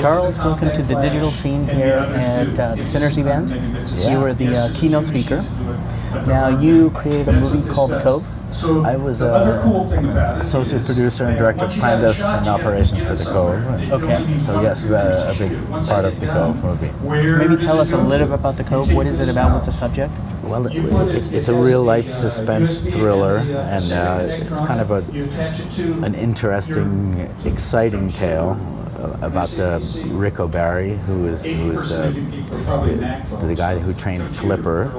Charles, welcome to the digital scene here at the Cinners event. Yeah. You were the keynote speaker. Now, you created a movie called The Cove. I was associate producer and director of plan desk and operations for The Cove. Okay. So yes, a big part of The Cove movie. So maybe tell us a little bit about The Cove. What is it about? What's the subject? Well, it's a real-life suspense thriller, and it's kind of an interesting, exciting tale about the Rick O'Barry, who is the guy who trained Flipper,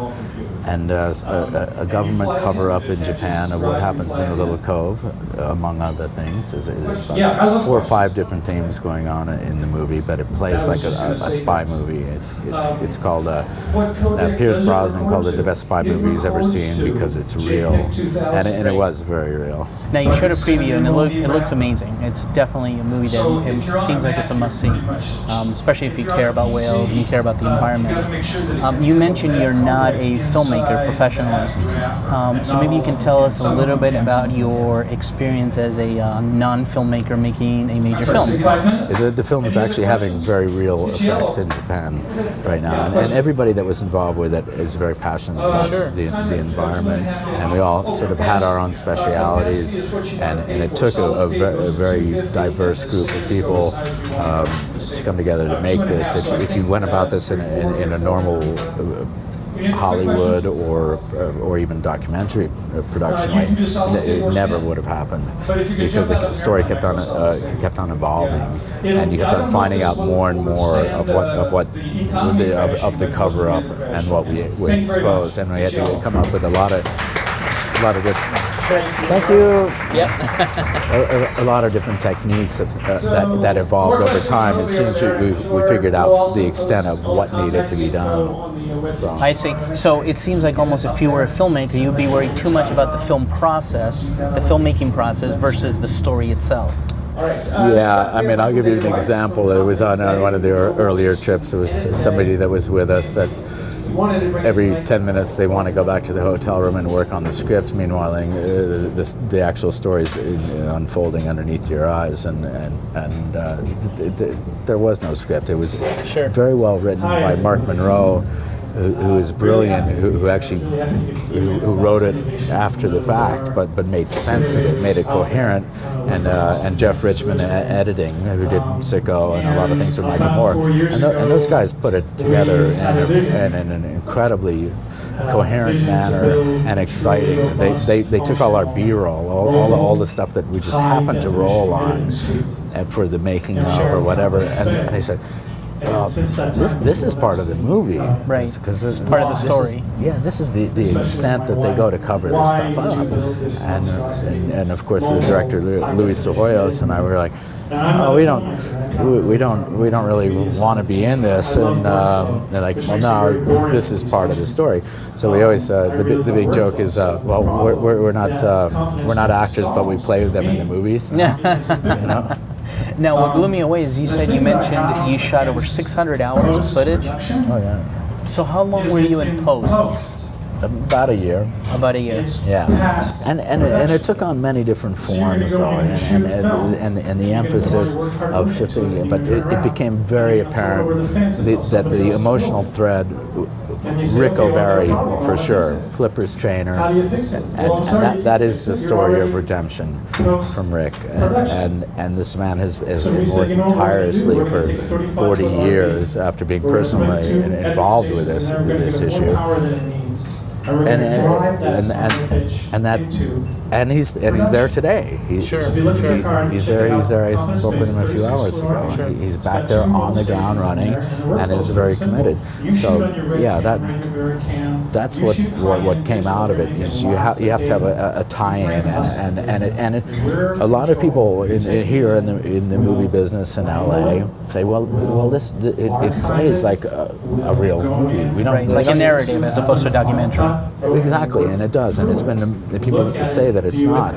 and a government cover-up in Japan of what happens in a little cove, among other things. There's about 4 or 5 different themes going on in the movie, but it plays like a spy movie. It's called Pierce Brosnan called it the best spy movie he's ever seen because it's real, and it was very real. Now, you showed a preview, and it looks amazing. It's definitely a movie that it seems like it's a must-see, especially if you care about whales and you care about the environment. You mentioned you're not a filmmaker professionally, so maybe you can tell us a little bit about your experience as a non-filmmaker making a major film. The film is actually having very real effects in Japan right now, and everybody that was involved with it is very passionate about the environment, and we all sort of had our own specialities, and it took a very diverse group of people to come together to make this. If you went about this in a normal Hollywood or even documentary production way, it never would have happened because the story kept on evolving, and you kept on finding out more and more of the cover up and what we exposed, and we had to come up with a lot of good. Thank you. Yep. A lot of different techniques that evolved over time as soon as we figured out the extent of what needed to be done. So. I see. So it seems like almost if you were a filmmaker, you'd be worried too much about the film process, the filmmaking process, versus the story itself. Yeah, I mean, I'll give you an example. It was on one of the earlier trips. It was somebody that was with us that every 10 minutes they want to go back to the hotel room and work on the script. Meanwhile, the actual story is unfolding underneath your eyes, and there was no script. It was very well written by Mark Monroe, who is brilliant, who actually wrote it after the fact, but made sense of it, made it coherent, and Jeff Richmond editing, who did Sicko and a lot of things for Michael Moore, and those guys put it together in an incredibly coherent manner and exciting. They took all our B-roll, all the stuff that we just happened to roll on for the making of or whatever, and they said, this is part of the movie, right? Because it's part of the story. This is the extent that they go to cover this stuff up, and of course the director Luis Sohoyos and I were like, oh, we don't really want to be in this, and they're like, well, no, this is part of the story. So we always the big joke is, well, we're not actors, but we play them in the movies. You know? Now, what blew me away is you mentioned you shot over 600 hours of footage. Oh, yeah. So how long were you in post? About a year. About a year. Yeah, and it took on many different forms though, and the emphasis of shifting, but it became very apparent that the emotional thread, Rick O'Barry for sure, Flipper's trainer, and that is the story of redemption from Rick, and this man has been working tirelessly for 40 years after being personally involved with this issue. And he's there today. He's there. I spoke with him a few hours ago. He's back there on the ground running, and is very committed. So yeah, that's what came out of it. Is you have to have a tie-in, and a lot of people here in the movie business in LA say, well, it plays like a real movie. Like a narrative as opposed to a documentary. Exactly, and it does, and it's been people say that it's not.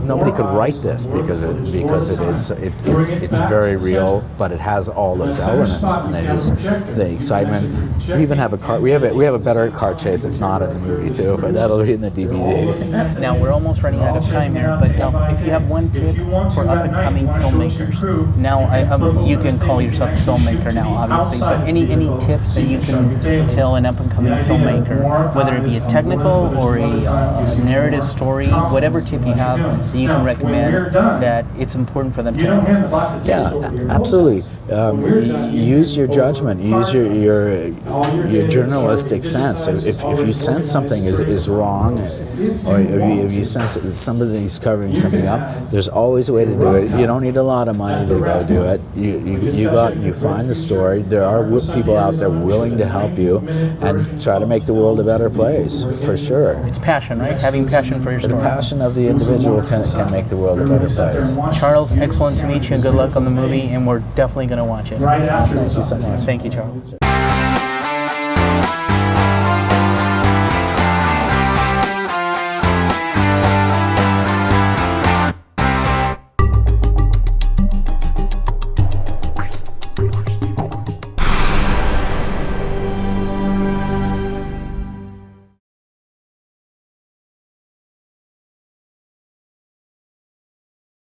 Nobody could write this because it's very real, but it has all those elements, and it is the excitement. We even have we have a better car chase that's not in the movie too, but that'll be in the DVD. Now we're almost running out of time here, but if you have one tip for up and coming filmmakers, now you can call yourself a filmmaker now, obviously, but any tips that you can tell an up and coming filmmaker, whether it be a technical or a narrative story, whatever tip you have that you can recommend that it's important for them to know. Yeah, absolutely. Use your judgment. Use your journalistic sense. If you sense something is wrong, or if you sense that somebody's covering something up, there's always a way to do it. You don't need a lot of money to go do it. You go out and you find the story. There are people out there willing to help you and try to make the world a better place, for sure. It's passion, right? Having passion for your story. The passion of the individual can make the world a better place. Charles, excellent to meet you. Good luck on the movie, and we're definitely going to watch it. Thank you so much. Thank you, Charles.